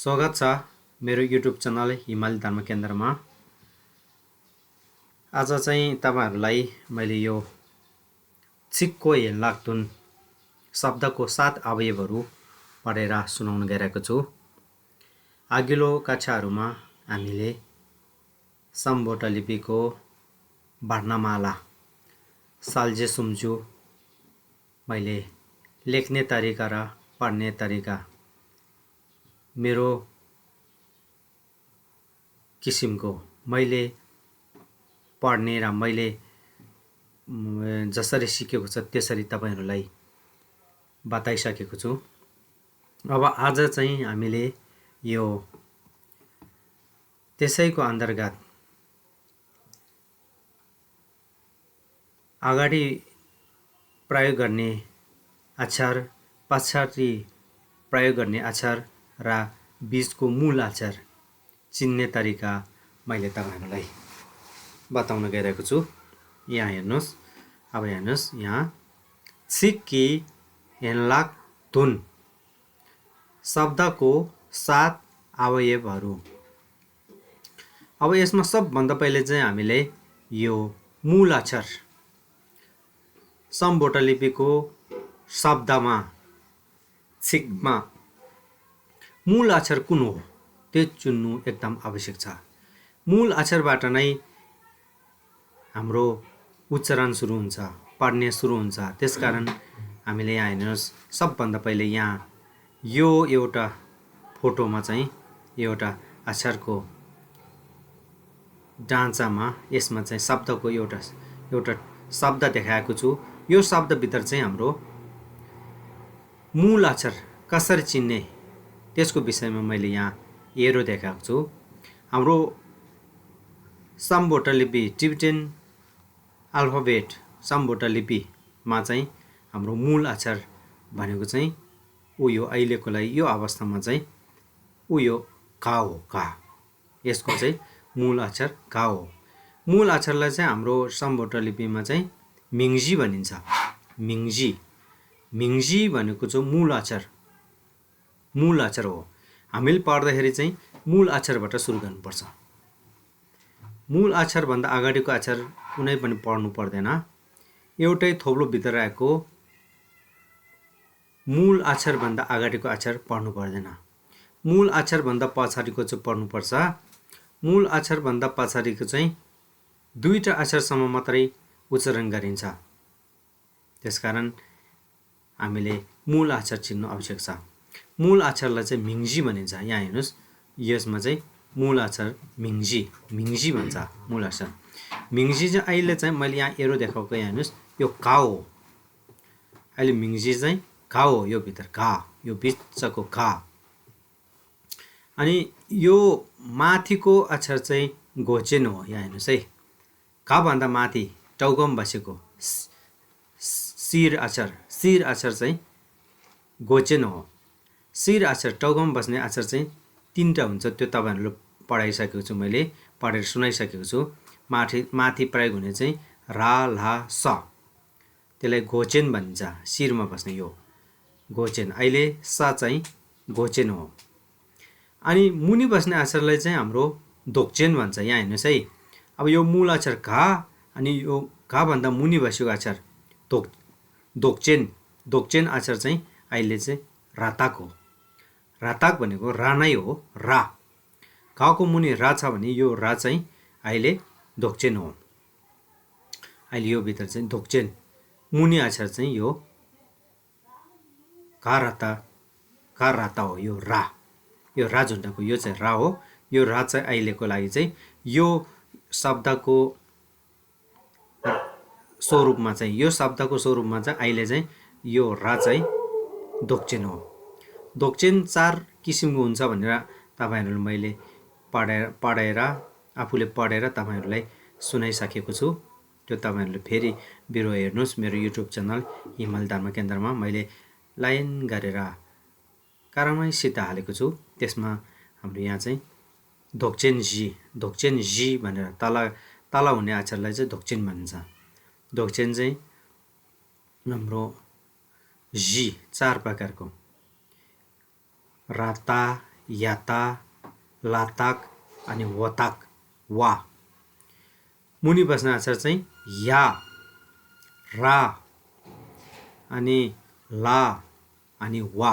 स्वागत छ मेरो युट्युब च्यानल हिमाली धर्म केन्द्रमा। आज चाहिँ तपाईहरुलाई मैले यो छिक्को हेललाग्दुन शब्दको 7 अवयवहरू पढेर सुनाउन गइरहेको छु। अघिल्लो कक्षाहरुमा हामीले सम्बोट लिपिको वर्णमाला साल्जे सुम्जु मैले लेख्ने तरिका र पढ्ने तरिका मेरो किसिमको मैले पढ्ने र मैले जसरी सिकेको छ त्यसरी तपाईहरुलाई बताइसकेको छु। अब आज चाहिँ हामीले यो त्यसैको अन्तर्गत अगाडि प्रयोग गर्ने अक्षर, पछाडि प्रयोग गर्ने अक्षर र बीचको मूल अक्षर चिन्ने तरिका मैले तपाईहरुलाई बताउन गइरहेको छु। यहाँ हेर्नुस्, अब हेर्नुस् यहाँ छिक्की हेललाग्दुन शब्दको 7 अवयवहरू। अब यसमा सबभन्दा पहिले चाहिँ हामीले यो मूल अक्षर सम्बोट लिपिको शब्दमा छिक्मा मूल अक्षर कुन हो त्यो चुन्नु एकदम आवश्यक छ। मूल अक्षरबाट नै हाम्रो उच्चारण सुरु हुन्छ, पढ्ने सुरु हुन्छ। त्यसकारण हामीले यहाँ हेर्नुस्, सबभन्दा पहिले यहाँ यो एउटा फोटोमा चाहिँ एउटा अक्षरको ढाँचामा यसमा चाहिँ शब्दको एउटा शब्द देखाएको छु। यो शब्द भित्र चाहिँ हाम्रो मूल अक्षर कसरी चिन्ने त्यसको विषयमा मैले यहाँ एरो देखाएको छु। हाम्रो सम्बोट लिपि टिबेटन अल्फाबेट सम्बोट लिपिमा चाहिँ हाम्रो मूल अक्षर भनेको चाहिँ यो अहिलेको लागि यो अवस्थामा चाहिँ यो का हो। का यसको चाहिँ मूल अक्षर का हो। मूल अक्षरलाई चाहिँ हाम्रो सम्बोट लिपिमा चाहिँ मिङजी भनिन्छ। मिङजी भनेको चाहिँ मूल अक्षर हो। हामीले पढ्दाखेरि चाहिँ मूल अक्षरबाट सुरु गर्नुपर्छ। मूल अक्षर भन्दा अगाडिको अक्षर कुनै पनि पढ्नु पर्दैन। एउटै थोप्लो भित्र रहेको मूल अक्षर भन्दा अगाडिको अक्षर पढ्नु पर्दैन। मूल अक्षर भन्दा पछाडिको चाहिँ पढ्नु पर्छ। मूल अक्षर भन्दा पछाडिको चाहिँ दुईटा अक्षरसम्म मात्रै उच्चारण गरिन्छ। त्यसकारण हामीले मूल अक्षर चिन्नु आवश्यक छ। मूल अक्षरलाई चाहिँ मिङजी भनिन्छ। यहाँ हेर्नुस्, यसमा चाहिँ मूल अक्षर मिङजी भन्छ। मूल अक्षर मिङजी चाहिँ अहिले चाहिँ मैले यहाँ एरो देखाएको, यहाँ हेर्नुस् यो का हो। अहिले मिङजी चाहिँ का हो, यो भित्र का, यो बिचको का। अनि यो माथिको अक्षर चाहिँ गोचेन हो। यहाँ हेर्नुस् है, का भन्दा माथि टाउकोमा बसेको शिर अक्षर चाहिँ गोचेन हो। शिर अक्षर टाउकोमा बस्ने अक्षर चाहिँ 3टा हुन्छ। त्यो तपाईहरुले पढाइसकेको छु, मैले पढेर सुनाइसकेको छु। माथि प्रयोग हुने चाहिँ रा ला स, त्यसलाई गोचेन भनिन्छ। शिरमा बस्ने यो गोचेन। अहिले स चाहिँ गोचेन हो। अनि मुनि बस्ने अक्षरलाई चाहिँ हाम्रो दोक्चेन भन्छ। यहाँ हेर्नुस् है, अब यो मूल अक्षर का अनि यो का भन्दा मुनि बसेको अक्षर दोक्चेन अक्षर चाहिँ अहिले चाहिँ राताक हो। राताक भनेको रा नै हो। रा काको मुनि रा छ भने यो रा चाहिँ अहिले दोक्चेन हो। अहिले यो भित्र चाहिँ दोक्चेन मुनि अक्षर चाहिँ यो का राता हो। यो रा झुन्डाको यो चाहिँ रा हो। यो रा चाहिँ अहिलेको लागि चाहिँ यो शब्दको स्वरूपमा चाहिँ अहिले चाहिँ यो रा चाहिँ दोक्चेन हो। दोक्चेन 4 किसिमको हुन्छ भनेर तपाईहरुले मैले पढेर आफूले पढेर तपाईहरुलाई सुनाइसकेको छु। त्यो तपाईहरुले फेरि बिरो हेर्नुस् मेरो युट्युब च्यानल हिमाली धर्म केन्द्रमा मैले लाइन गरेर क्रमैसित हालेको छु। त्यसमा हाम्रो यहाँ चाहिँ दोक्चेन जी भनेर तल हुने अक्षरलाई चाहिँ दोक्चेन भनिन्छ। दोक्चेन चाहिँ हाम्रो जी 4 प्रकारको राता, याता, लाताक अनि वताक, वा। मुनि बस्ने अक्षर चाहिँ या, रा अनि ला अनि वा।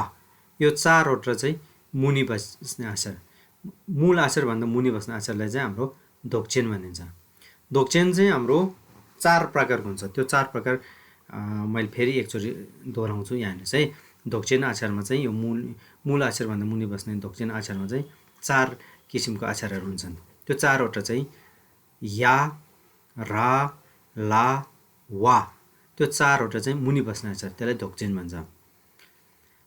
यो चारवटा चाहिँ मुनि बस्ने अक्षर। मूल अक्षरभन्दा मुनि बस्ने अक्षरलाई चाहिँ हाम्रो दोक्चेन भनिन्छ। दोक्चेन चाहिँ हाम्रो 4 प्रकारको हुन्छ। त्यो 4 प्रकार मैले फेरि एकचोटि दोहोऱ्याउँछु यहाँ हेर्नुहोस् है। दोक्चेन अक्षरमा चाहिँ यो मूल अक्षरभन्दा मुनि बस्ने दोक्चेन अक्षरमा चाहिँ 4 किसिमको अक्षरहरू हुन्छन्। त्यो 4वटा चाहिँ या, रा, ला, वा। त्यो 4वटा चाहिँ मुनि बस्ने अक्षर, त्यसलाई दोक्चेन भन्छ।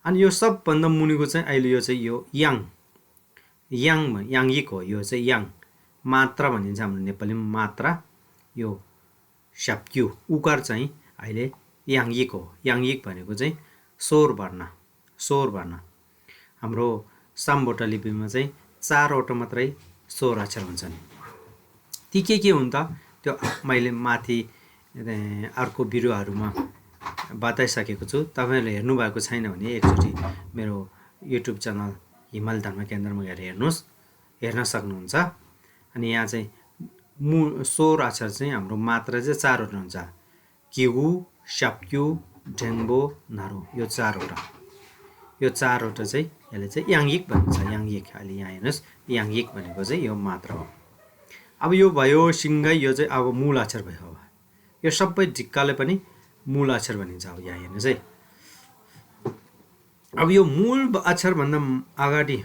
अनि यो सबभन्दा मुनिको चाहिँ अहिले यो चाहिँ यो याङ्गिक हो। यो चाहिँ याङ मात्रा भनिन्छ हाम्रो नेपालीमा मात्रा। यो स्याप्क्यु उकार चाहिँ अहिले याङ्गिक हो। याङ्गिक भनेको चाहिँ स्वर वर्ण। हाम्रो साम्बोटा लिपिमा चाहिँ 4वटा मात्रै स्वर अक्षर हुन्छन्। ती के हुन् त? त्यो मैले माथि अर्को भिडियोहरूमा बताइसकेको छु। तपाईँहरूले हेर्नुभएको छैन भने एकचोटि मेरो युट्युब च्यानल हिमाल धर्म केन्द्रमा गएर हेर्न सक्नुहुन्छ। अनि यहाँ चाहिँ स्वर अक्षर चाहिँ हाम्रो मात्रा चाहिँ 4वटा हुन्छ। किगु, स्याप्क्यु, ढेङ्बो, नारो, यो 4वटा। यो 4वटा चाहिँ यसले चाहिँ याङ्गिक भन्छ। याङ्गिक अहिले यहाँ हेर्नुहोस्, याङ्गिक भनेको चाहिँ यो मात्रा हो। अब यो भयो सिङ्गाई, यो चाहिँ अब मूल अक्षर भयो। अब यो सबै ढिक्काले पनि मूल अक्षर भनिन्छ। अब यहाँ हेर्नुहोस् है। अब यो मूल अक्षरभन्दा अगाडि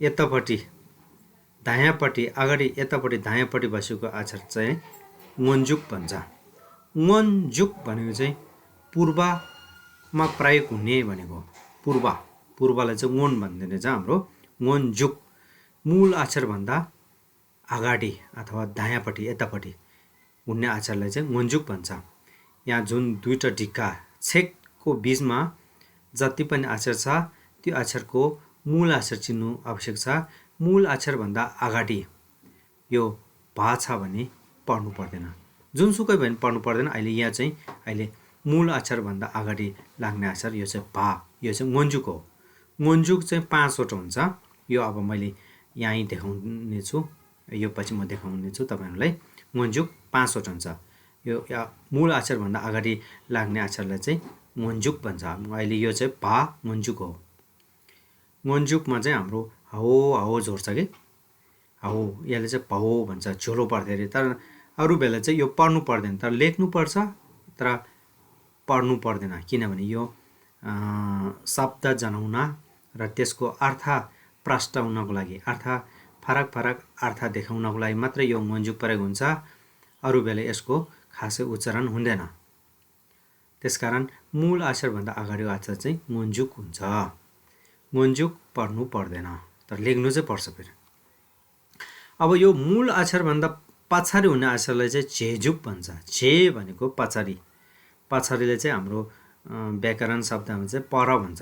यतापट्टि दायाँपट्टि अगाडि यतापट्टि दायाँपट्टि बसेको अक्षर चाहिँ ङन्जुक भन्छ। ङन्जुक भनेको चाहिँ पूर्वमा प्रयोग हुने भनेको। पूर्वलाई चाहिँ ङन भन्दैन चाहिँ हाम्रो ङन्जुक। मूल अक्षरभन्दा अगाडि अथवा दायाँपट्टि यतापट्टि हुने अक्षरलाई चाहिँ ङन्जुक भन्छ। यहाँ जुन 2टा ढिक्का छेकको बिचमा जति पनि अक्षर छ त्यो अक्षरको मूल अक्षर चिन्नु आवश्यक छ। मूल अक्षरभन्दा अगाडि यो भा छ भने पढ्नु पर्दैन, जुनसुकै भयो भने पढ्नु पर्दैन। अहिले मूल अक्षरभन्दा अगाडि लाग्ने अक्षर यो चाहिँ भा, यो चाहिँ ङन्जुक हो। ङन्जुक चाहिँ 5वटा हुन्छ। यो अब मैले यहीँ देखाउने छु, यो पछि म देखाउने छु तपाईँहरूलाई। ङन्जुक 5वटा हुन्छ। यो मूल अक्षरभन्दा अगाडि लाग्ने अक्षरलाई चाहिँ ङन्जुक भन्छ। अहिले यो चाहिँ भा ङन्जुक हो। ङन्जुकमा चाहिँ हाम्रो हाउ जोड्छ कि हाउ, यसले चाहिँ भाउ भन्छ, झोलो पर्दाखेरि। तर अरू बेला चाहिँ यो पढ्नु पर्दैन, तर लेख्नु पर्छ, तर पढ्नु पर्दैन। किनभने यो शब्द जनाउन र त्यसको अर्थ प्रस्ताउनको लागि, फरक अर्थ देखाउनको लागि मात्रै यो ङन्जुक प्रयोग हुन्छ। अरू बेला यसको खासै उच्चारण हुँदैन। त्यसकारण मूल अक्षरभन्दा अगाडिको अक्षर चाहिँ ङन्जुक हुन्छ। ङन्जुक पढ्नु पर्दैन, तर लेख्नु चाहिँ पर्छ फेरि। अब यो मूल अक्षरभन्दा पछाडि हुने अक्षरलाई चाहिँ झेजुक भन्छ। झे भनेको पछाडि, पछाडिले चाहिँ हाम्रो व्याकरण शब्दमा चाहिँ पर भन्छ।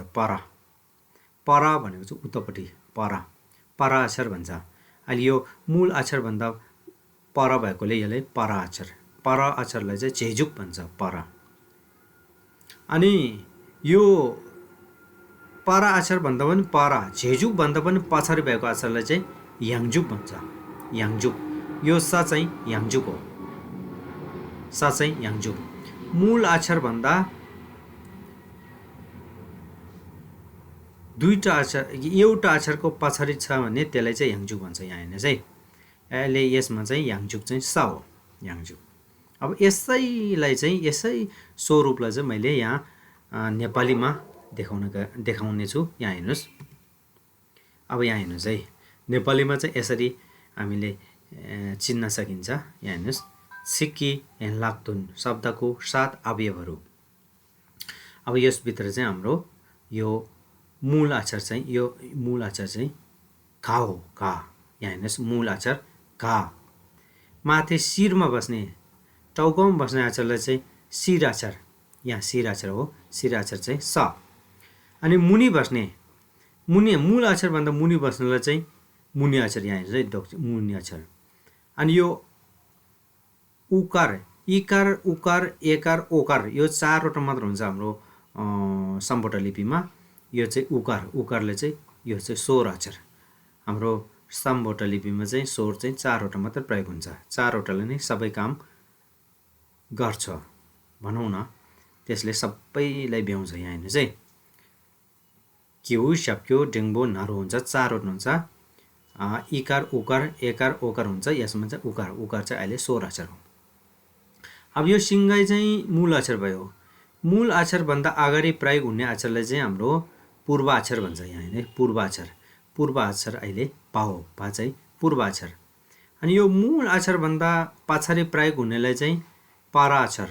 पर भनेको चाहिँ उतापट्टि पर अक्षर भन्छ। अहिले यो मूल अक्षरभन्दा पर भएकोले यसलाई पर अक्षरलाई चाहिँ झेजुक भन्छ। पर। अनि यो पर अक्षरभन्दा पनि झेजुकभन्दा पनि पछाडि भएको अक्षरलाई चाहिँ याङ्जुक भन्छ। याङ्जुक, यो स चाहिँ याङ्जुक हो। स चाहिँ याङ्जुक। मूल अक्षरभन्दा 2टा अक्षर एउटा अक्षरको पछाडि छ भने त्यसलाई चाहिँ याङ्जुक भन्छ। यहाँ हेर्नुहोस् है, अहिले यसमा चाहिँ याङ्जुक चाहिँ स हो, याङ्जुक। अब यसै स्वरूपलाई चाहिँ मैले यहाँ नेपालीमा देखाउने छु। यहाँ हेर्नुहोस्। अब यहाँ हेर्नुहोस् है, नेपालीमा चाहिँ यसरी हामीले चिन्न सकिन्छ। यहाँ हेर्नुहोस्, सिक्की हेन्लाक्तुन शब्दको 7 अवयवहरू। अब यसभित्र चाहिँ हाम्रो यो मूल अक्षर चाहिँ का हो। का, यहाँ हेर्नुहोस्, मूल अक्षर का। माथि शिरमा बस्ने, टाउकोमा बस्ने अक्षरलाई चाहिँ शिर अक्षर, यहाँ शिर अक्षर हो। शिर अक्षर चाहिँ स। अनि मुनि बस्ने, मूल अक्षरभन्दा मुनि बस्नेलाई चाहिँ मुनि अक्षर, यहाँ हेर्नुहोस् है, मुनि अक्षर। अनि यो उकार, इकार, उकार, एकार, ओकार, यो 4वटा मात्र हुन्छ हाम्रो सम्बोटा लिपिमा। यो चाहिँ उकारले चाहिँ यो चाहिँ स्वर अक्षर। हाम्रो सम्बोटा लिपिमा चाहिँ स्वर चाहिँ 4वटा मात्र प्रयोग हुन्छ। 4वटाले नै सबै काम गर्छ भनौँ न। त्यसले सबैलाई भ्याउँछ। यहाँ हेर्नुहोस् है, क्यु सक्यो डेङ्बो नारो हुन्छ, 4वटा हुन्छ। इकार उकार एकार ओकार हुन्छ। यसमा चाहिँ उकार, उकार चाहिँ अहिले स्वर अक्षर हो। अब यो सिङ्गाई चाहिँ मूल अक्षर भयो। मूल अक्षरभन्दा अगाडि प्रयोग हुने अक्षरलाई चाहिँ हाम्रो पूर्वाक्षर भन्छ। यहाँ हेर्नु, पूर्वाक्षर, पूर्वाक्षर अहिले पा हो, पा चाहिँ पूर्वाक्षर। अनि यो मूल अक्षरभन्दा पछाडि प्रयोग हुनेलाई चाहिँ पराक्षर,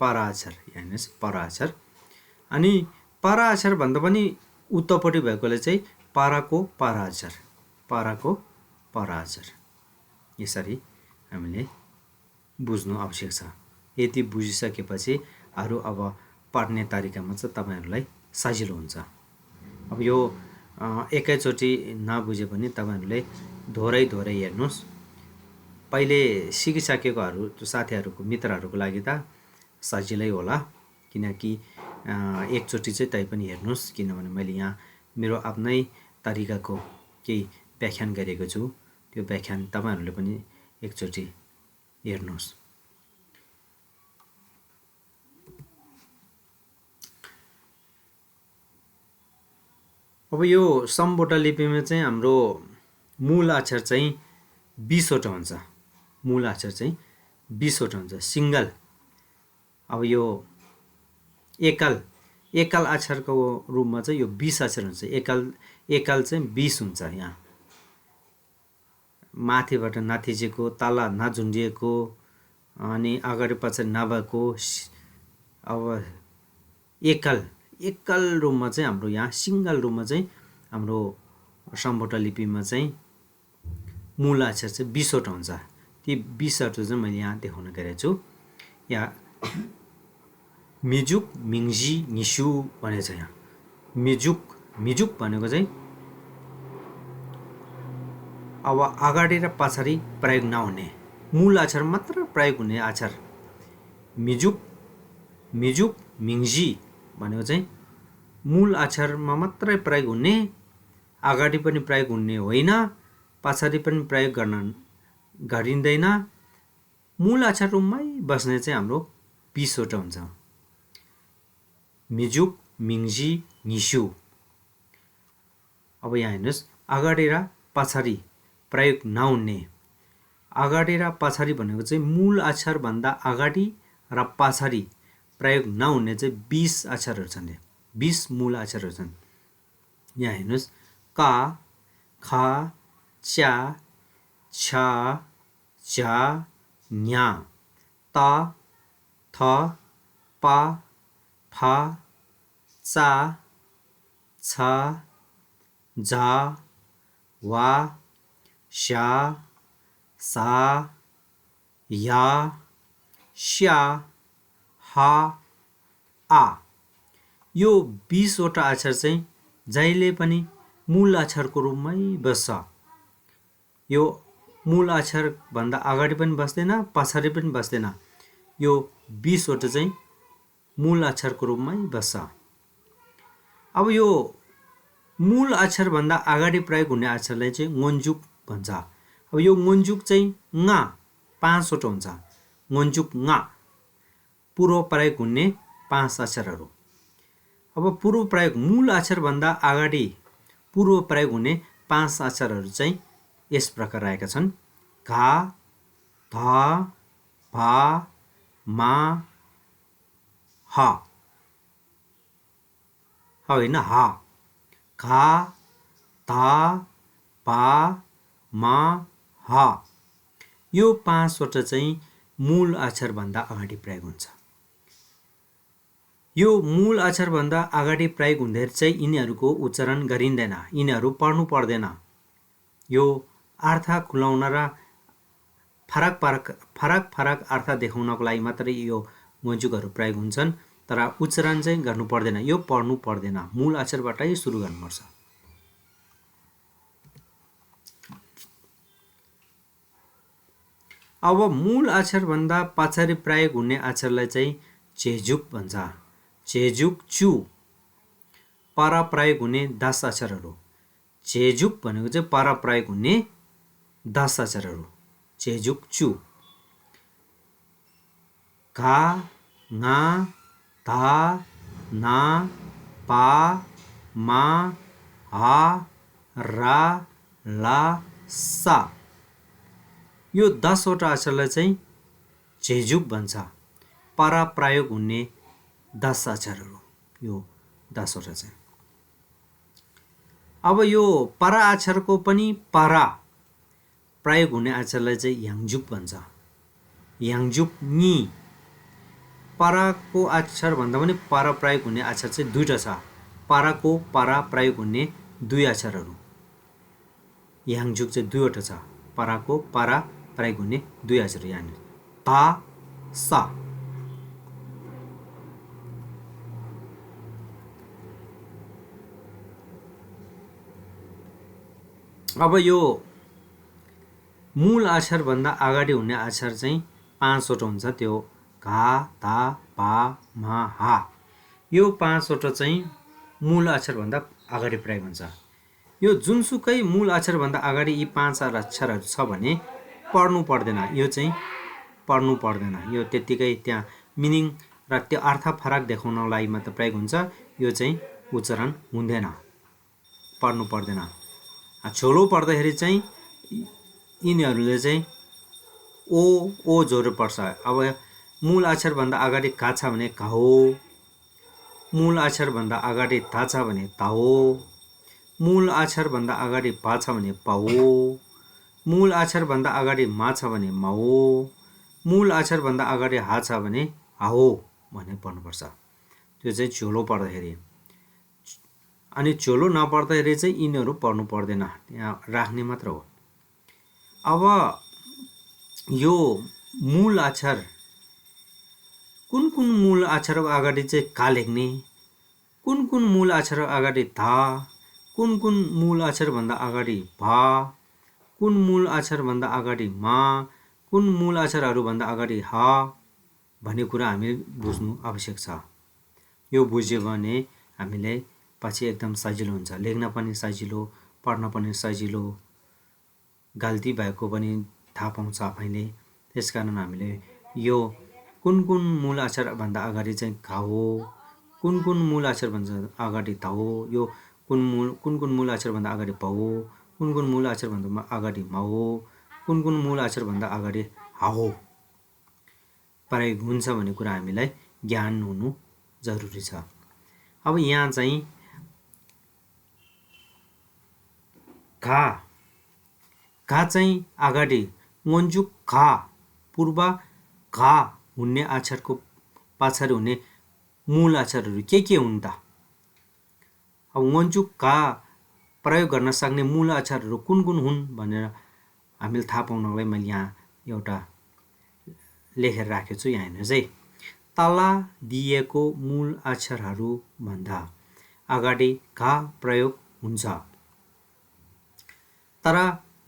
पराक्षर। यहाँ हेर्नुहोस्, पराक्षर। अनि पराक्षर भन्दा पनि उत्तरपट्टि भएकोले चाहिँ पाराको पराक्षर, पाराको पराक्षर। यसरी हामीले बुझ्नु आवश्यक छ। यति बुझिसकेपछि अरू अब पढ्ने तरिकामा चाहिँ तपाईँहरूलाई सजिलो हुन्छ। अब यो एकैचोटि नबुझे पनि तपाईँहरूले दोहोरै दोहोरै हेर्नुहोस्। पहिले सिकिसकेकोहरू साथीहरूको मित्रहरूको लागि त सजिलै होला, किनकि एकचोटि चाहिँ तै पनि हेर्नुहोस्। किनभने मैले यहाँ मेरो आफ्नै तरिकाको केही व्याख्यान गरेको छु। त्यो व्याख्यान तपाईँहरूले पनि एकचोटि हेर्नुहोस्। अब यो सम्बोटा लिपिमा चाहिँ हाम्रो मूल अक्षर चाहिँ 20वटा हुन्छ। मूल अक्षर चाहिँ 20वटा हुन्छ, सिङ्गल। अब यो एकल, एकल अक्षरको रूपमा चाहिँ यो 20 अक्षर हुन्छ। एकल चाहिँ 20 हुन्छ। यहाँ माथिबाट नथिचेको, तल नझुन्डिएको, अनि अगाडि पछाडि नभएको। अब एकल रूपमा चाहिँ हाम्रो यहाँ सिङ्गल रूपमा चाहिँ हाम्रो सम्बोटा लिपिमा चाहिँ मूल अक्षर चाहिँ 20वटा हुन्छ। ती 20वटा चाहिँ मैले यहाँ देखाउन गएको छु। यहाँ मिजुक, मिङ्जी, निसु भनेको छ। यहाँ मिजुक, मिजुक भनेको चाहिँ अब अगाडि र पछाडि प्रयोग नहुने, मूल अक्षर मात्र प्रयोग हुने अक्षर। मिजुक, मिजुक, मिङ्जी भनेको चाहिँ मूल अक्षरमा मात्रै प्रयोग हुने, अगाडि पनि प्रयोग हुने होइन, पछाडि पनि प्रयोग गरिँदैन। मूल अक्षर रूपमै बस्ने चाहिँ हाम्रो 20वटा हुन्छ। मिजुक, मिङ्जी, निसु। अब यहाँ हेर्नुहोस्, अगाडि र पछाडि प्रयोग नहुने। अगाडि र पछाडि भनेको चाहिँ मूल अक्षरभन्दा अगाडि र पछाडि प्रयोग नहुने चाहिँ 20 अक्षरहरू छन्। 20 मूल अक्षरहरू छन्। यहाँ हेर्नुहोस्, क, ख, च्या, छ, झ, न्या, त, थ, प, फ, च, छ, झ, व, श, स, य, श, ह, आ। यो 20वटा अक्षर चाहिँ जहिले पनि मूल अक्षरको रूपमै बस्छ। यो मूल अक्षरभन्दा अगाडि पनि बस्दैन, पछाडि पनि बस्दैन। यो 20वटा चाहिँ मूल अक्षरको रूपमै बस्छ। अब यो मूल अक्षरभन्दा अगाडि प्रयोग हुने अक्षरलाई चाहिँ ङोन्जुक भन्छ। अब यो ङोन्जुक चाहिँ ङ 5वटा हुन्छ। ङोन्जुक ङ पूर्व प्रयोग हुने 5 अक्षरहरू। अब पूर्व प्रयोग, मूल अक्षरभन्दा अगाडि पूर्व प्रयोग हुने 5 अक्षरहरू चाहिँ यस प्रकार रहेका छन्। घ, ध, भ, म, ह होइन, ह। घ, ध, भ, म, ह। यो 5वटा चाहिँ मूल अक्षरभन्दा अगाडि प्रयोग हुन्छ। यो मूल अक्षरभन्दा अगाडि प्रयोग हुँदाखेरि चाहिँ यिनीहरूको उच्चारण गरिँदैन, यिनीहरू पढ्नु पर्दैन। यो अर्थ खुलाउन र फरक फरक अर्थ देखाउनको लागि मात्रै यो ङोन्जुकहरू प्रयोग हुन्छन्, तर उच्चारण चाहिँ गर्नु पर्दैन, यो पढ्नु पर्दैन। मूल अक्षरबाटै सुरु गर्नुपर्छ। अब मूल अक्षरभन्दा पछाडि प्रयोग हुने अक्षरलाई चाहिँ चेजुक भन्छ। चेजुक, चु। पर प्रयोग हुने 10 अक्षरहरू। झेजुक भनेको चाहिँ परप्रयोग हुने 10 अक्षरहरू। झेजुक चु, घा, ङा, धा, ना, पा, मा, हा, रा, ला, सा। यो 10 वटा अक्षरलाई चाहिँ झेजुक भन्छ। परप्रयोग हुने 10 अक्षरहरू यो 10 वटा चाहिँ। अब यो परा अक्षरको पनि परा प्रयोग हुने अक्षरलाई चाहिँ याङजुक भन्छ। याङजुक नि। पराको अक्षर भन्दा पनि परा प्रयोग हुने अक्षर चाहिँ दुईटा छ। पराको परा प्रयोग हुने 2 अक्षरहरू। याङजुक चाहिँ 2 वटा छ। पराको परा प्रयोग हुने 2 अक्षर यहाँनिर ता सा। अब यो मूल अक्षर भन्दा अगाडि हुने अक्षर चाहिँ 5 वटा हुन्छ। त्यो घा, धा, पा, मा, हा। यो 5 वटा चाहिँ मूल अक्षर भन्दा अगाडि प्रयोग हुन्छ। यो जुनसुकै मूल अक्षर भन्दा अगाडि यी 5 अक्षरहरू छ भने पढ्नु पर्दैन। यो चाहिँ पढ्नु पर्दैन। यो त्यतिकै त्यहाँ मिनिङ र त्यो अर्थ फरक देखाउनको लागि मात्र प्रयोग हुन्छ। यो चाहिँ उच्चारण हुँदैन, पढ्नु पर्दैन। छोलो पढ्दाखेरि चाहिँ यिनीहरूले चाहिँ ओ जोरो पर्छ। अब मूल अक्षर भन्दा अगाडि का छ भने घाओ, मूल अक्षर भन्दा अगाडि ता छ भने ताओ, मूल अक्षर भन्दा अगाडि पा छ भने पाओ, मूल अक्षर भन्दा अगाडि मा छ भने माओ, मूल अक्षर भन्दा अगाडि हा छ भने हाओ भनेर पढ्नुपर्छ। त्यो चाहिँ चोलो पढ्दाखेरि। अनि चोलो नपढ्दाखेरि चाहिँ यिनीहरू पढ्नु पर्दैन, यहाँ राख्ने मात्र हो। अब यो मूल अक्षर कुन कुन मूल अक्षरको अगाडि चाहिँ का लेख्ने, कुन कुन मूल अक्षर अगाडि धा, कुन कुन मूल अक्षर भन्दा अगाडि भा, कुन मूल अक्षर भन्दा अगाडि मा, कुन मूल अक्षरहरू भन्दा अगाडि हा भन्ने कुरा हामी बुझ्नु आवश्यक छ। यो बुझ्यो भने हामीले पछि एकदम सजिलो हुन्छ, लेख्न पनि सजिलो, पढ्न पनि सजिलो, गल्ती भएको पनि थाहा पाउँछ आफैले। त्यसकारण हामीले यो कुन कुन मूल अक्षर भन्दा अगाडि चाहिँ घा हो, कुन कुन मूल अक्षर भन्दा अगाडि ता हो, यो कुन कुन मूल अक्षर भन्दा अगाडि प हो, कुन कुन मूल अक्षर भन्दा अगाडि मा हो, कुन कुन मूल अक्षर भन्दा अगाडि हा हो प्रयोग हुन्छ भन्ने कुरा हामीलाई ज्ञान हुनु जरुरी छ। अब यहाँ चाहिँ घा, घा चाहिँ अगाडि ङन्जुक घा, पूर्व घा हुने अक्षरको पछाडि हुने मूल अक्षरहरू के हुन् त? अब ङन्जुक घा प्रयोग गर्न सक्ने मूल अक्षरहरू कुन कुन हुन् भनेर हामीले थाहा पाउनलाई मैले यहाँ एउटा लेखेर राखेको छु। यहाँ हेर्नुहोस् है, तल दिएको मूल अक्षरहरू भन्दा अगाडि घा प्रयोग हुन्छ, तर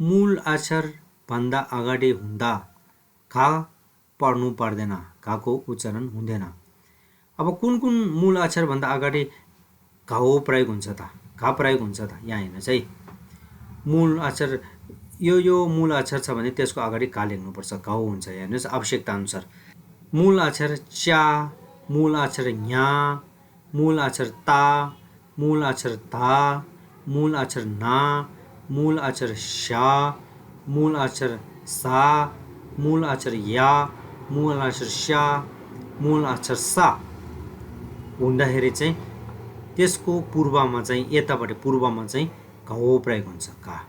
मूल अक्षर भन्दा अगाडि हुँदा घा पढ्नु पर्दैन, घाको उच्चारण हुँदैन। अब कुन कुन मूल अक्षर भन्दा अगाडि घाउ प्रयोग हुन्छ त, घा प्रयोग हुन्छ त? यहाँ हेर्नुहोस् है, मूल अक्षर यो मूल अक्षर छ भने त्यसको अगाडि का लेख्नुपर्छ, घाउ हुन्छ। हेर्नुहोस् आवश्यकता अनुसार मूल अक्षर च्या, मूल अक्षर nya, मूल अक्षर ता, मूल अक्षर धा, मूल अक्षर ना, मूल अक्षर शा, मूल अक्षर सा, मूल अक्षर या, मूल अक्षर शा, मूल अक्षर सा हुँदाखेरि चाहिँ त्यसको पूर्वमा चाहिँ यतापट्टि पूर्वमा चाहिँ घाउ प्रयोग हुन्छ, घा।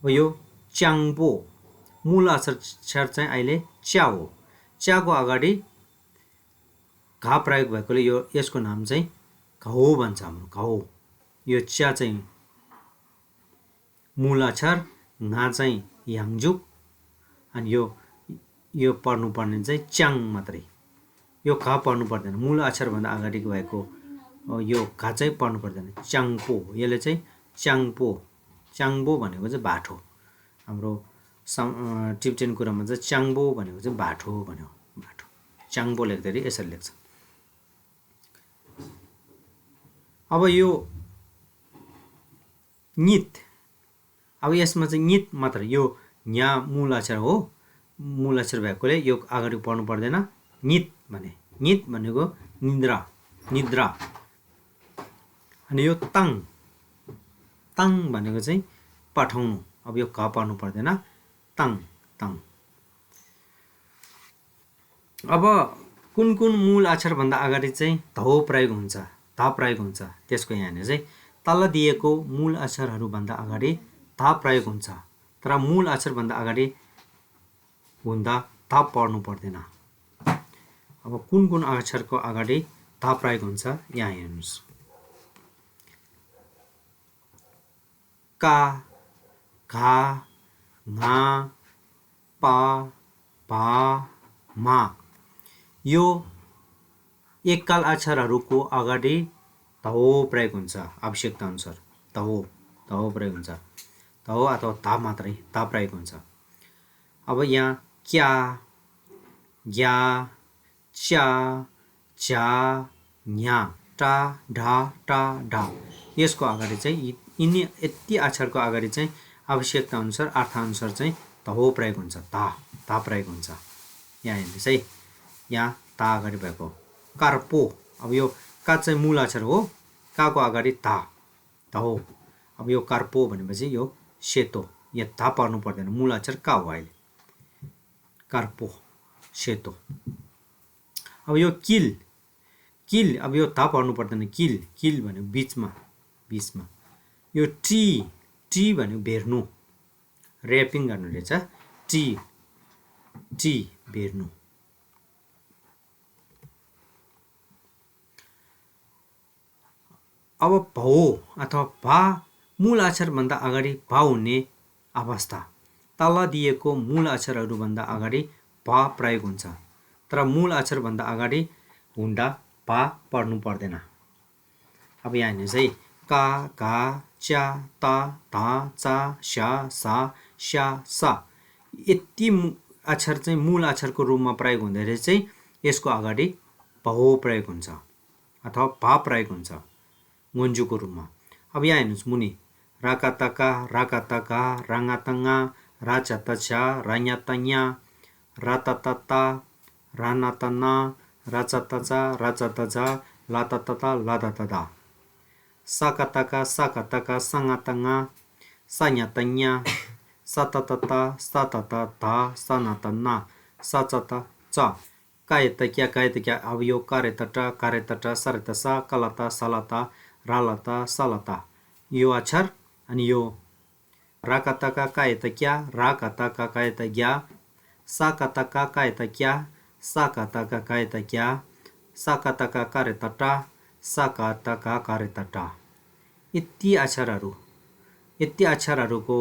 यो च्याङ्बो मूल अक्षर चाहिँ अहिले च्या हो, च्याको अगाडि घा प्रयोग भएकोले यसको नाम चाहिँ घाउ भन्छ हाम्रो, घाउ। यो च्या चाहिँ मूल अक्षर, ङा चाहिँ याङजुक, अनि यो पढ्नुपर्ने चाहिँ च्याङ मात्रै, यो घा पढ्नु पर्दैन। मूल अक्षर भन्दा अगाडि भएको यो घा चाहिँ पढ्नु पर्दैन, च्याङपो। यसले चाहिँ च्याङपो, च्याङबो भनेको चाहिँ बाठो। हाम्रो टिप्टेन कुरामा चाहिँ च्याङबो भनेको चाहिँ बाठो भन्यो, बाठो। च्याङबो लेख्दाखेरि यसरी लेख्छ। अब यो नित, अब यसमा चाहिँ नित मात्र, यो यहाँ मूल अक्षर हो, मूल अक्षर भएकोले यो अगाडि पढ्नु पर्दैन। नित भने, नित भनेको निद्रा, निद्रा। अनि यो ताङ, ताङ भनेको चाहिँ पठाउनु, अब यो क पर्नु पर्दैन, ताङ, ताङ। अब कुन कुन मूल अक्षरभन्दा अगाडि चाहिँ धौ प्रयोग हुन्छ, ध प्रयोग हुन्छ, त्यसको यहाँनिर चाहिँ तल दिएको मूल अक्षरहरूभन्दा अगाडि ध प्रयोग हुन्छ, तर मूल अक्षरभन्दा अगाडि हुँदा ध पढ्नु पर्दैन। अब कुन कुन अक्षरको अगाडि ध प्रयोग हुन्छ यहाँ हेर्नुहोस्। का, घा, घा, पा, भा, मा। यो एककाल अक्षरहरूको अगाडि धौ प्रयोग हुन्छ, आवश्यकता अनुसार धौ, धौ प्रयोग हुन्छ, धौ अथवा ध मात्रै, ध प्रयोग हुन्छ। अब यहाँ क्या, ज्ञा, च्या, झा, न्या, टा, ढा, टा, ढा, यसको अगाडि चाहिँ यिनी यति अक्षरको अगाडि चाहिँ आवश्यकता अनुसार अर्थअनुसार चाहिँ धौ प्रयोग हुन्छ, ध प्रयोग हुन्छ। यहाँ हेर्नुहोस् है, यहाँ ता अगाडि भएको कार्पो, अब यो का चाहिँ मूल अक्षर हो, काको अगाडि धा, धौ। अब यो कार्पो भनेपछि यो सेतो, यहाँ धा पर्नु पर्दैन, मूल अक्षर का हो अहिले, कार्पो, सेतो। अब यो किल, किल, अब यो धा पर्नु पर्दैन, किल, किल भनेको बिचमा, बिचमा। यो टी, टी भनेको भेर्नु, ऱ्यापिङ गर्नु रहेछ, टी, टी भेर्नु। अब भौ अथवा भा, मूल अक्षरभन्दा अगाडि भा हुने अवस्था, तल दिएको मूल अक्षरहरूभन्दा अगाडि भा प्रयोग हुन्छ, तर मूल अक्षरभन्दा अगाडि हुँदा भा पढ्नु पर्दैन। अब यहाँ हेर्नुहोस् है, का, घा, च्या, ता, धा, चा, स्या, सा, स्या, सा, यति अक्षर चाहिँ मूल अक्षरको रूपमा प्रयोग हुँदाखेरि चाहिँ यसको अगाडि भौ प्रयोग हुन्छ अथवा भा प्रयोग हुन्छ मन्जुको रूपमा। अब यहाँ हेर्नुहोस् मुनि, राकातका, राकातका, राङ्गातङ्गा, राचातछा, रान्यातन्या, रातातता, रानातना, राचातचा, राचातचा, लातातता, लातातता, साकातका, साकातका, साङ्गातङ्गा, सान्यातन्या, सातातता, सातातता, सानातना, साचातचा, कायतक्या, कायतक्या। अब यो कारेतटा, कारेतटा, सरेतसा, कलता, सलता, रालता, सलता, यो अक्षर। अनि यो राकातका, कायतक्या, राकातका, कायतज्ञा, साकातका, कायतक्या, साकातका, कायतक्या, साकातका, कारेतटा, साकातका, कारेतटा, यति अक्षरहरू, यति अक्षरहरूको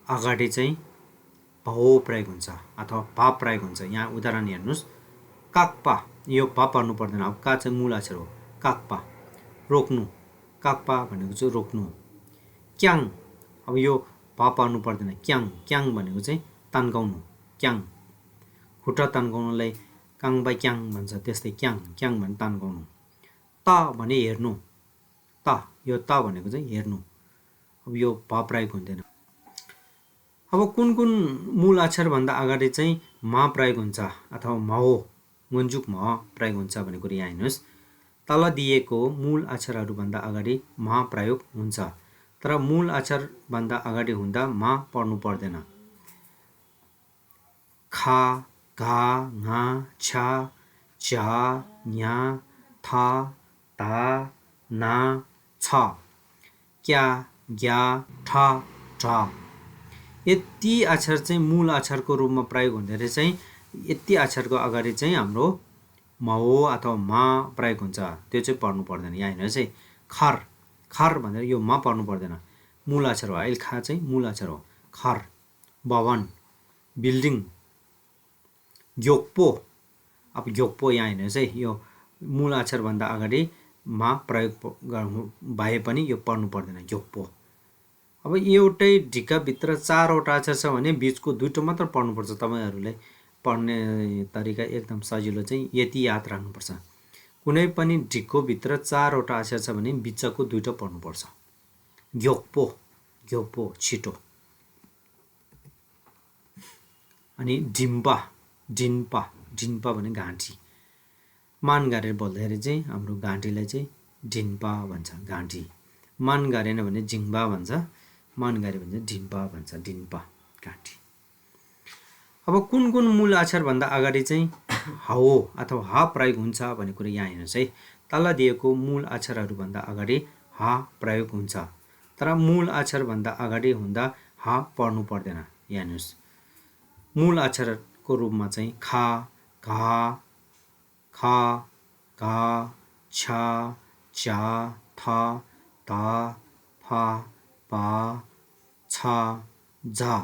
अगाडि चाहिँ भौ प्रयोग हुन्छ अथवा भा प्रयोग हुन्छ। यहाँ उदाहरण हेर्नुहोस्, काक्पा, यो भा पर्नु पर्दैन, अब का चाहिँ मूल अक्षर हो, काक्पा, रोक्नु, काक्पा भनेको चाहिँ रोक्नु। क्याङ, अब यो भा पर्नु पर्दैन, क्याङ, क्याङ भनेको चाहिँ तन्काउनु, क्याङ, खुट्टा तन्काउनुलाई काङ बाई क्याङ भन्छ, त्यस्तै क्याङ, क्याङ भने तन्काउनु। ता भने हेर्नु, ता, यो ता भनेको चाहिँ हेर्नु, अब यो भा प्रयोग हुँदैन। अब कुन कुन मूल अक्षरभन्दा अगाडि चाहिँ मा प्रयोग हुन्छ अथवा महो, मन्जुक म प्रयोग हुन्छ भन्ने कुरो यहाँ हेर्नुहोस्। तल दिएको मूल अक्षरहरूभन्दा अगाडि मा प्रयोग हुन्छ, तर मूल अक्षरभन्दा अगाडि हुँदा मा पढ्नु पर्दैन। खा, घा, घा, छा, च्या, न्या, था, धा, ना, छ, क्या, ज्ञा, ठा, ढा, यति अक्षर चाहिँ मूल अक्षरको रूपमा प्रयोग हुँदाखेरि चाहिँ यति अक्षरको अगाडि चाहिँ हाम्रो म हो अथवा मा प्रयोग हुन्छ, त्यो चाहिँ पढ्नु पर्दैन। यहाँ हेर्नुहोस् है, खर, खर भनेर यो मा पढ्नु पर्दैन, मूल अक्षर हो, अहिले खा चाहिँ मूल अक्षर हो, खर। भवन, बिल्डिङ। ग्योक्पो, अब ग्योक्पो यहाँ हेर्नुहोस् है, यो मूल अक्षरभन्दा अगाडि मा प्रयोग भए पनि यो पढ्नु पर्दैन, ग्योक्पो। अब एउटै ढिक्काभित्र 4वटा अक्षर छ भने बिचको 2टो मात्र पढ्नुपर्छ। तपाईँहरूलाई पढ्ने तरिका एकदम सजिलो चाहिँ यति याद राख्नुपर्छ, कुनै पनि ढिक्को भित्र 4 वटा अक्षर छ भने बिचको 2टा पढ्नुपर्छ। ग्योप्पो ग्योप्पो छिटो। अनि डिम्पा डिन्पा डिन्पा भने घाँटी। मान गाडेर बोल्दाखेरि चाहिँ हाम्रो घाँटीलाई चाहिँ डिन्पा भन्छ घाँटी। मान गाडेन भने जिङ्बा भन्छ, मान गाड्यो भने डिम्पा भन्छ डिन्पा घाँटी। अब कुन कुन मूल अक्षर भन्दा अगाडि चाहिँ हाओ अथवा हा प्रयोग हुन्छ भन्ने कुरा यहाँ हेर्नुहोस् है। तल दिएको मूल अक्षरहरू भन्दा अगाडि हा प्रयोग हुन्छ, तर मूल अक्षर भन्दा अगाडि हुँदा हा पढ्नु पर्दैन। यहाँ हेर्नुहोस्, मूल अक्षरको रूपमा चाहिँ खा घा खा घा छा चा था ता फा पा छा झा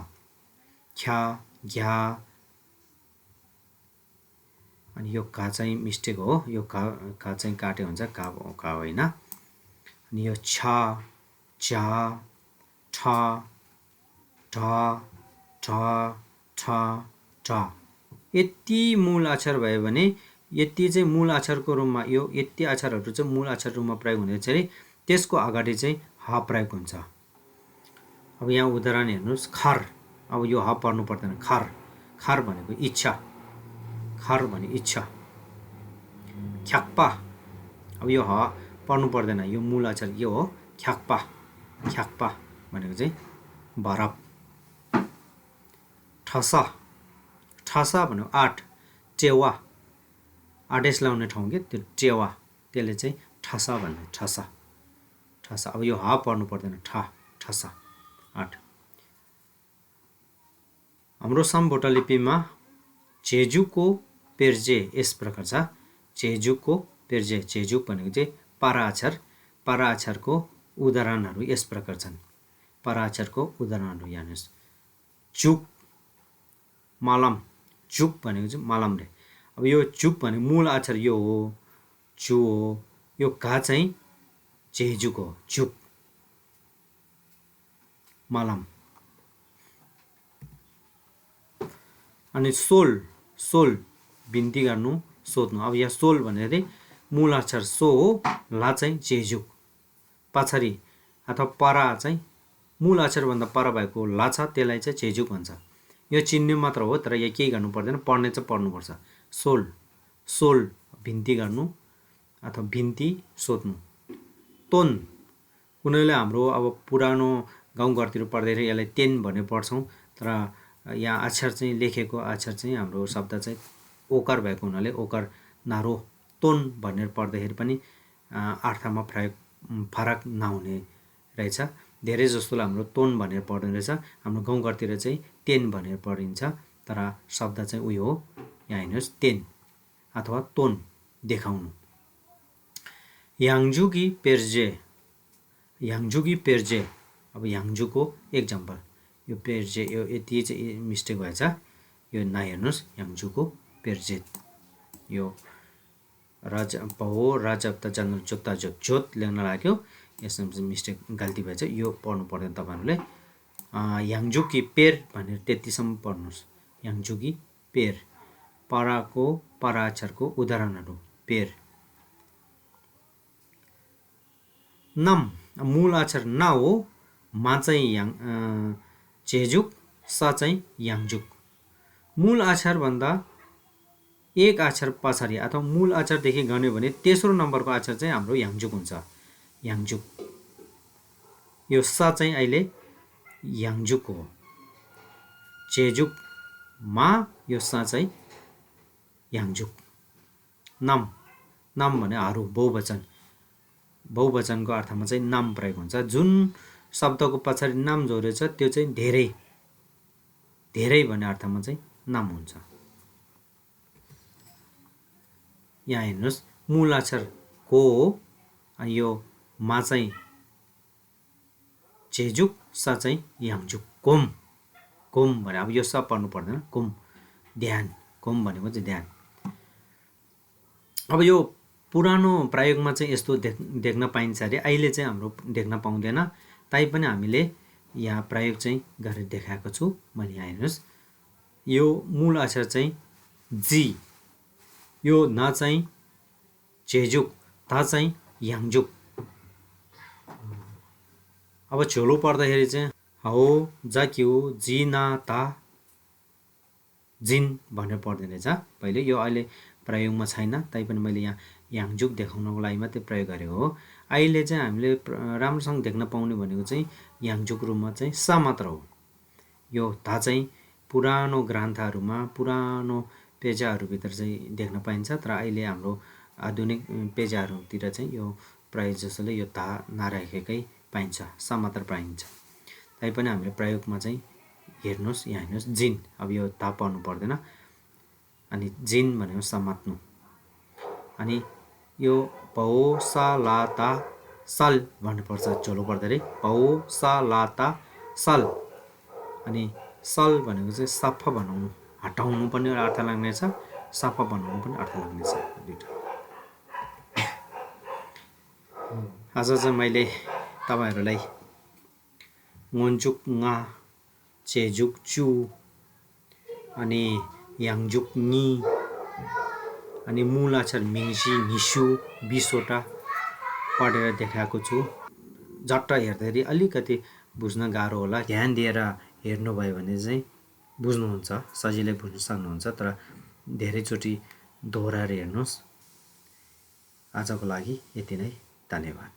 ख्या घ्या। अनि यो का चाहिँ मिस्टेक हो, यो का चाहिँ काटे हुन्छ, का होइन। अनि यो छा चा ठा ढा ढा ठा ढा यति मूल अक्षर भयो भने यति चाहिँ मूल अक्षरको रूपमा यो यति अक्षरहरू चाहिँ मूल अक्षर रूपमा प्रयोग हुँदैछ अरे त्यसको अगाडि चाहिँ हा प्रयोग हुन्छ। अब यहाँ उदाहरण हेर्नुहोस्, खार। अब यो हा पढ्नु पर्दैन, खार। खार भनेको इच्छा, खार भने इच्छा। ख्याक्पा, अब यो हा पढ्नु पर्दैन, यो मूल अक्षर यो हो ख्याक्पा। ख्याक्पा भनेको चाहिँ बरफ। ठसा, ठसा भनेको 8 टेवा, आदेश लाउने ठाउँ के त्यो टेवा, त्यसले चाहिँ ठसा भन्छ ठसा ठसा। अब यो हा पढ्नु पर्दैन, ठा ठसा 8। हाम्रो सम्बोटा लिपिमा चेजुको पेर्जे यस प्रकार छ। चेजुको पेर्जे, चेजुक भनेको चाहिँ पारा अक्षर। पारा अक्षरको उदाहरणहरू यस प्रकार छन्। पारा अक्षरको उदाहरणहरू यहाँ हेर्नुहोस्, चुक मालम। चुक भनेको चाहिँ मालम रे। अब यो चुक भने मूल अक्षर यो हो, चु हो। यो घा चाहिँ चेजुक हो, चुक मालम। अनि सोल, सोल बिन्ती गर्नु सोध्नु। अब यहाँ सोल भन्दाखेरि मूल अक्षर सो हो, ला चाहिँ चेजुक। पछाडि अथवा परा चाहिँ मूल अक्षरभन्दा पर भएको ला छ त्यसलाई चाहिँ चेजुक भन्छ। यो चिन्ने मात्र हो, तर यहाँ केही गर्नु पर्दैन, पढ्ने चाहिँ पढ्नुपर्छ। सोल, सोल बिन्ती गर्नु अथवा बिन्ती सोध्नु। तोन, कुनैले हाम्रो अब पुरानो गाउँघरतिर पढ्दाखेरि यसलाई तेन भनेर पढ्छौँ, तर यहाँ अक्षर चाहिँ लेखेको अक्षर चाहिँ हाम्रो शब्द चाहिँ ओकार भएको हुनाले ओकार नारो तोन भनेर पढ्दाखेरि पनि अर्थमा फरक नहुने रहेछ। धेरै जसोले हाम्रो तोन भनेर पढ्ने रहेछ, हाम्रो गाउँघरतिर चाहिँ तेन भनेर पढिन्छ, तर शब्द चाहिँ उयो हो। यहाँ हेर्नुहोस्, तेन अथवा तोन देखाउनु। याङजुकी पेर्जे, याङजुकी पेर्जे। अब याङजुको एक्जाम्पल, यो पेर्जे यो यति चाहिँ मिस्टेक भएछ, यो नहेर्नुहोस्। याङजुको पेर्जे, यो राज हो राजब त जन्म जोत्ता जोत जोत लेख्न लाग्यो, यसमा चाहिँ मिस्टेक गल्ती भएछ, यो पढ्नु पर्दैन तपाईँहरूले। याङजुकी पेर भनेर त्यतिसम्म पढ्नुहोस्। याङजुकी पेर, पाराको पारा अक्षरको उदाहरणहरू पेर। नम, मूल अक्षर न हो, मा चाहिँ चेजुक, स चाहिँ याङजुक। मूल अक्षरभन्दा एक अक्षर पछाडि अथवा मूल अक्षरदेखि गण्यो भने तेस्रो नम्बरको अक्षर चाहिँ हाम्रो याङजुक हुन्छ, याङजुक। यो स चाहिँ अहिले याङजुक हो, चेजुक मा, यो स चाहिँ याङजुक। नम, नम भने हरू बहुवचन, बहुवचनको अर्थमा चाहिँ नाम प्रयोग हुन्छ। जुन शब्दको पछाडि नाम जोडिन्छ त्यो चाहिँ धेरै, धेरै भन्ने अर्थमा चाहिँ नाम हुन्छ। यहाँ हेर्नुहोस्, मूल अक्षर को हो, अनि यो मा चाहिँ चेजुक, स चाहिँ याङजुक। कोम, कोम भने अब यो सब पढ्नु पर्दैन, कोम ध्यान, कोम भनेको चाहिँ ध्यान। अब यो पुरानो प्रयोगमा चाहिँ यस्तो देख्न पाइन्छ अरे, अहिले चाहिँ हाम्रो देख्न पाउँदैन, तैपनि हामीले यहाँ प्रयोग चाहिँ गरेर देखाएको छु मैले। यहाँ हेर्नुहोस्, यो मूल अक्षर चाहिँ जी, यो न चाहिँ चेजुक ता चाहिँ याङजुक। अब झोलो पर्दाखेरि चाहिँ हो जाक्यु जिना ता जिन भनेर पर्दैन रहेछ पहिले। यो अहिले प्रयोगमा छैन, तैपनि मैले यहाँ याङजुक देखाउनको लागि मात्रै प्रयोग गरेको हो। अहिले चाहिँ हामीले राम्रोसँग देख्न पाउने भनेको चाहिँ याङजुक रूपमा चाहिँ सा मात्र हो। यो धा चाहिँ पुरानो ग्रन्थहरूमा पुरानो पेजाहरूभित्र चाहिँ देख्न पाइन्छ, तर अहिले हाम्रो आधुनिक पेजाहरूतिर चाहिँ यो प्रायः जसोले यो धा नराखेकै पाइन्छ, सा मात्र पाइन्छ। तैपनि हामीले प्रयोगमा चाहिँ हेर्नुहोस्, यहाँ हेर्नुहोस् जिन, अब यो धा पर्नु पर्दैन। अनि जिन भनेको समात्नु। अनि यो पौ सा ला ता साल भन्नुपर्छ झोलो पर्दाखेरि, पौ सा ला ता साल। अनि सल भनेको चाहिँ सफा बनाउनु, हटाउनु पनि अर्थ लाग्नेछ, सफा बनाउनु पनि अर्थ लाग्नेछ दुईटा। आज चाहिँ मैले तपाईहरुलाई ङोन्जुक ङा, चेजुक चु, अनि याङजुक नि, अनि मूल अक्षर मिङसी निसु 20 वटा पढेर देखाएको छु। झट्ट हेर्दाखेरि अलिकति बुझ्न गाह्रो होला, ध्यान दिएर हेर्नुभयो भने चाहिँ बुझ्नुहुन्छ, सजिलै बुझ्न सक्नुहुन्छ। तर धेरैचोटि दोहोऱ्याएर हेर्नुहोस्। आजको लागि यति नै, धन्यवाद।